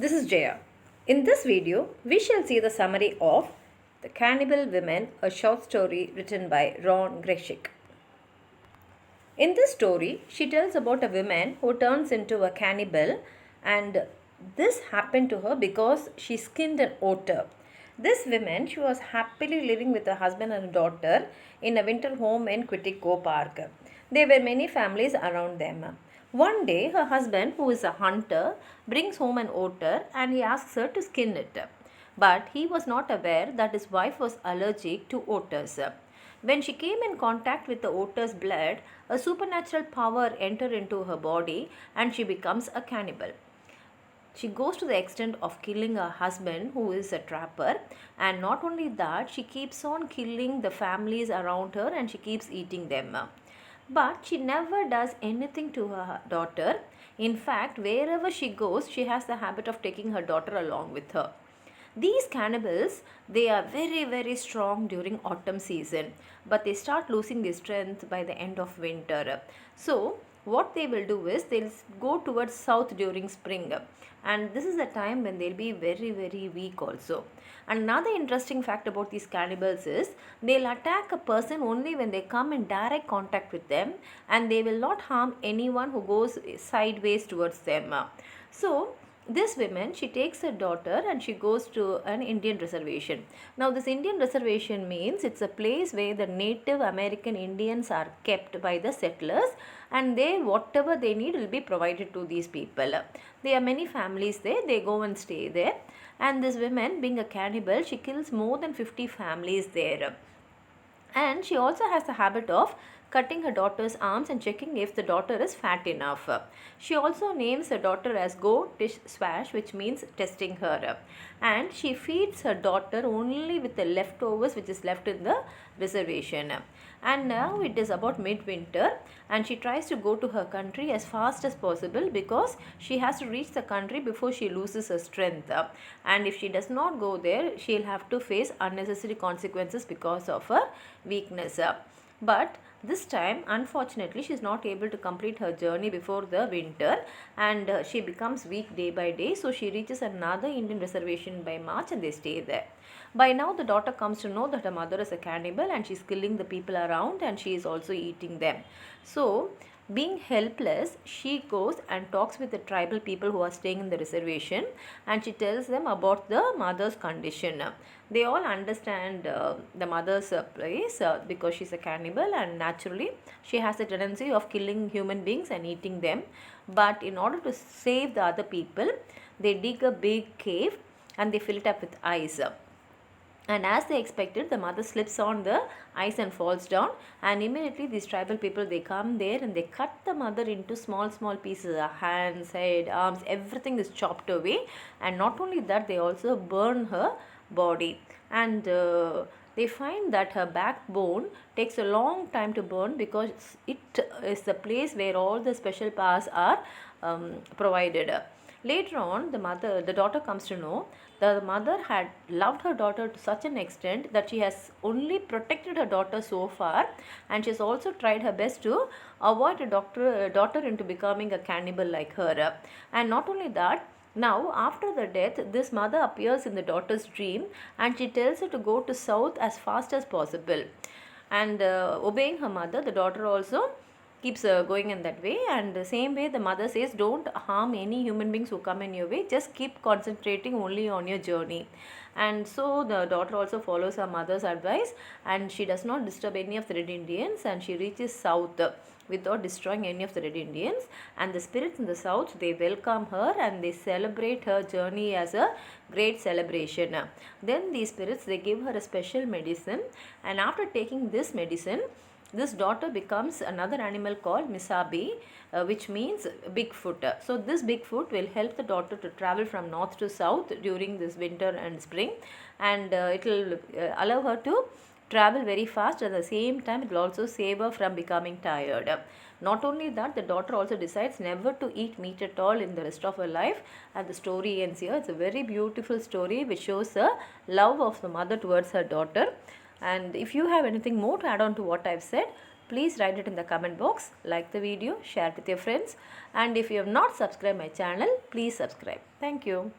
This is Jaya. In this video, we shall see the summary of The Cannibal Women, a short story written by Greyshick. In this story, she tells about a woman who turns into a cannibal, and this happened to her because she skinned an otter. This woman, she was happily living with her husband and daughter in a winter home in Quitico Park. There were many families around them. One day, her husband, who is a hunter, brings home an otter and he asks her to skin it. But he was not aware that his wife was allergic to otters. When she came in contact with the otter's blood, a supernatural power entered into her body and she becomes a cannibal. She goes to the extent of killing her husband, who is a trapper, and not only that, she keeps on killing the families around her and she keeps eating them. But she never does anything to her daughter. In fact, wherever she goes, she has the habit of taking her daughter along with her. These cannibals, they are very strong during autumn season, but they start losing their strength by the end of winter. So what they will do is they'll go towards south during spring, and this is the time when they'll be very weak also. Another interesting fact about these cannibals is they'll attack a person only when they come in direct contact with them, and they will not harm anyone who goes sideways towards them. So this woman, she takes her daughter and she goes to an Indian reservation. Now this Indian reservation means it's a place where the Native American Indians are kept by the settlers, and they whatever they need will be provided to these people. There are many families there, they go and stay there, and this woman, being a cannibal, she kills more than 50 families there. And she also has the habit of cutting her daughter's arms and checking if the daughter is fat enough. She also names her daughter as Go Tish Swash, which means testing her. And she feeds her daughter only with the leftovers which is left in the reservation. And now it is about midwinter, and she tries to go to her country as fast as possible because she has to reach the country before she loses her strength. And if she does not go there, she will have to face unnecessary consequences because of her weakness. But this time, unfortunately, she is not able to complete her journey before the winter, and she becomes weak day by day. So she reaches another Indian reservation by March and they stay there. By now, the daughter comes to know that her mother is a cannibal and she is killing the people around and she is also eating them. So being helpless, she goes and talks with the tribal people who are staying in the reservation, and she tells them about the mother's condition. They all understand the mother's place because she's a cannibal, and naturally she has a tendency of killing human beings and eating them. But in order to save the other people, they dig a big cave and they fill it up with ice. And as they expected, the mother slips on the ice and falls down, and immediately these tribal people, they come there and they cut the mother into small pieces. Her hands, head, arms, everything is chopped away. And not only that, they also burn her body, and they find that her backbone takes a long time to burn because it is the place where all the special powers are provided. Later on, the daughter comes to know that the mother had loved her daughter to such an extent that she has only protected her daughter so far, and she has also tried her best to avoid a daughter into becoming a cannibal like her. And not only that, now after the death, this mother appears in the daughter's dream and she tells her to go to south as fast as possible. And obeying her mother, the daughter also keeps going in that way. And the same way, the mother says, don't harm any human beings who come in your way, just keep concentrating only on your journey. And so the daughter also follows her mother's advice, and she does not disturb any of the Red Indians, and she reaches south without destroying any of the Red Indians. And the spirits in the south, they welcome her and they celebrate her journey as a great celebration. Then these spirits, they give her a special medicine, and after taking this medicine, this daughter becomes another animal called Misabi, which means Bigfoot. So this Bigfoot will help the daughter to travel from north to south during this winter and spring, and it will allow her to travel very fast. At the same time, it will also save her from becoming tired. Not only that, the daughter also decides never to eat meat at all in the rest of her life, and the story ends here. It's a very beautiful story which shows the love of the mother towards her daughter. And if you have anything more to add on to what I've said, please write it in the comment box, like the video, share it with your friends, and if you have not subscribed my channel, please subscribe. Thank you.